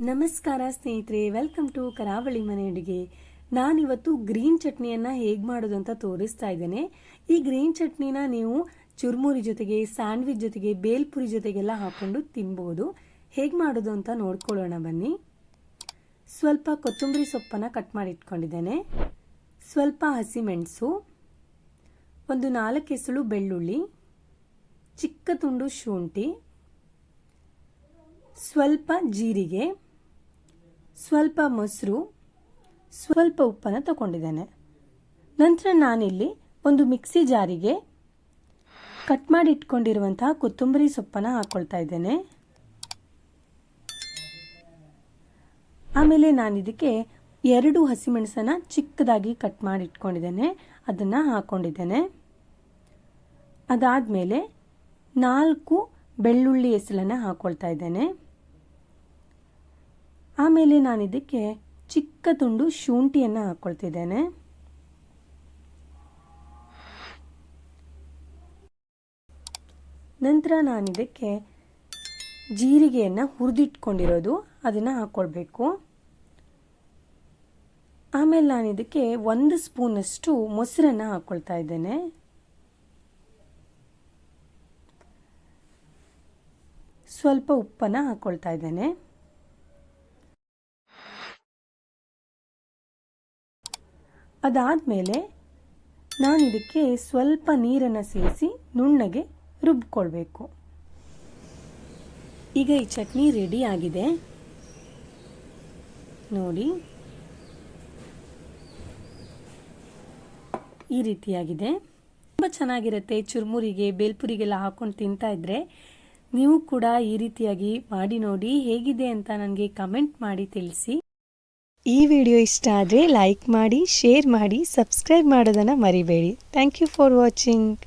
ನಮಸ್ಕಾರ ಸ್ನೇಹಿತರೆ, welcome to ಕರಾವಳಿ ಮನೆ ಅಡುಗೆ. ನಾನಿವತ್ತು ಗ್ರೀನ್ ಚಟ್ನಿಯನ್ನು ಹೇಗೆ ಮಾಡೋದು ಅಂತ ತೋರಿಸ್ತಾ ಇದ್ದೇನೆ. ಈ ಗ್ರೀನ್ ಚಟ್ನಿನ ನೀವು ಚುರುಮುರಿ ಜೊತೆಗೆ, ಸ್ಯಾಂಡ್ವಿಚ್ ಜೊತೆಗೆ, ಬೇಲ್ಪುರಿ ಜೊತೆಗೆಲ್ಲ ಹಾಕ್ಕೊಂಡು ತಿನ್ಬೋದು. ಹೇಗೆ ಮಾಡೋದು ಅಂತ ನೋಡ್ಕೊಳ್ಳೋಣ ಬನ್ನಿ. ಸ್ವಲ್ಪ ಕೊತ್ತಂಬರಿ ಸೊಪ್ಪನ್ನು ಕಟ್ ಮಾಡಿ ಇಟ್ಕೊಂಡಿದ್ದೇನೆ, ಸ್ವಲ್ಪ ಹಸಿಮೆಣಸು, ಒಂದು 4 ಎಸಳು ಬೆಳ್ಳುಳ್ಳಿ, ಚಿಕ್ಕ ತುಂಡು ಶುಂಠಿ, ಸ್ವಲ್ಪ ಜೀರಿಗೆ, ಸ್ವಲ್ಪ ಮೊಸರು, ಸ್ವಲ್ಪ ಉಪ್ಪನ್ನು ತಗೊಂಡಿದ್ದೇನೆ. ನಂತರ ನಾನಿಲ್ಲಿ ಒಂದು ಮಿಕ್ಸಿ ಜಾರಿಗೆ ಕಟ್ ಮಾಡಿ ಇಟ್ಕೊಂಡಿರುವಂತಹ ಕೊತ್ತಂಬರಿ ಸೊಪ್ಪನ್ನು ಹಾಕ್ಕೊಳ್ತಾ ಇದ್ದೇನೆ. ಆಮೇಲೆ ನಾನು ಇದಕ್ಕೆ 2 ಹಸಿಮೆಣಸನ್ನು ಚಿಕ್ಕದಾಗಿ ಕಟ್ ಮಾಡಿ ಇಟ್ಕೊಂಡಿದ್ದೇನೆ, ಅದನ್ನು ಹಾಕ್ಕೊಂಡಿದ್ದೇನೆ. ಅದಾದಮೇಲೆ 4 ಬೆಳ್ಳುಳ್ಳಿ ಎಸಳನ್ನು ಹಾಕ್ಕೊಳ್ತಾ ಇದ್ದೇನೆ. ಆಮೇಲೆ ನಾನು ಇದಕ್ಕೆ ಚಿಕ್ಕ ತುಂಡು ಶುಂಠಿಯನ್ನು ಹಾಕ್ಕೊಳ್ತಿದ್ದೇನೆ. ನಂತರ ನಾನು ಇದಕ್ಕೆ ಜೀರಿಗೆಯನ್ನು ಹುರಿದಿಟ್ಕೊಂಡಿರೋದು ಅದನ್ನು ಹಾಕ್ಕೊಳ್ಬೇಕು. ಆಮೇಲೆ ನಾನು ಇದಕ್ಕೆ 1 ಸ್ಪೂನಷ್ಟು ಮೊಸರನ್ನು ಹಾಕ್ಕೊಳ್ತಾ ಇದ್ದೇನೆ. ಸ್ವಲ್ಪ ಉಪ್ಪನ್ನು ಹಾಕ್ಕೊಳ್ತಾ ಇದ್ದೇನೆ. ಅದಾದಮೇಲೆ ನಾನು ಇದಕ್ಕೆ ಸ್ವಲ್ಪ ನೀರನ್ನು ಸೇರಿಸಿ ನುಣ್ಣಗೆ ರುಬ್ಕೊಳ್ಬೇಕು. ಈಗ ಈ ಚಟ್ನಿ ರೆಡಿ ಆಗಿದೆ ನೋಡಿ, ಈ ರೀತಿಯಾಗಿದೆ. ತುಂಬ ಚೆನ್ನಾಗಿರುತ್ತೆ. ಚುರುಮುರಿಗೆ, ಬೇಲ್ಪುರಿಗೆಲ್ಲ ಹಾಕ್ಕೊಂಡು ತಿಂತಾ ಇದ್ದರೆ ನೀವು ಕೂಡ ಈ ರೀತಿಯಾಗಿ ಮಾಡಿ ನೋಡಿ. ಹೇಗಿದೆ ಅಂತ ನನಗೆ ಕಮೆಂಟ್ ಮಾಡಿ ತಿಳಿಸಿ. ಈ ವಿಡಿಯೋ ಇಷ್ಟ ಆದರೆ ಲೈಕ್ ಮಾಡಿ, ಶೇರ್ ಮಾಡಿ, ಸಬ್ಸ್ಕ್ರೈಬ್ ಮಾಡೋದನ್ನು ಮರಿಬೇಡಿ. Thank you for watching.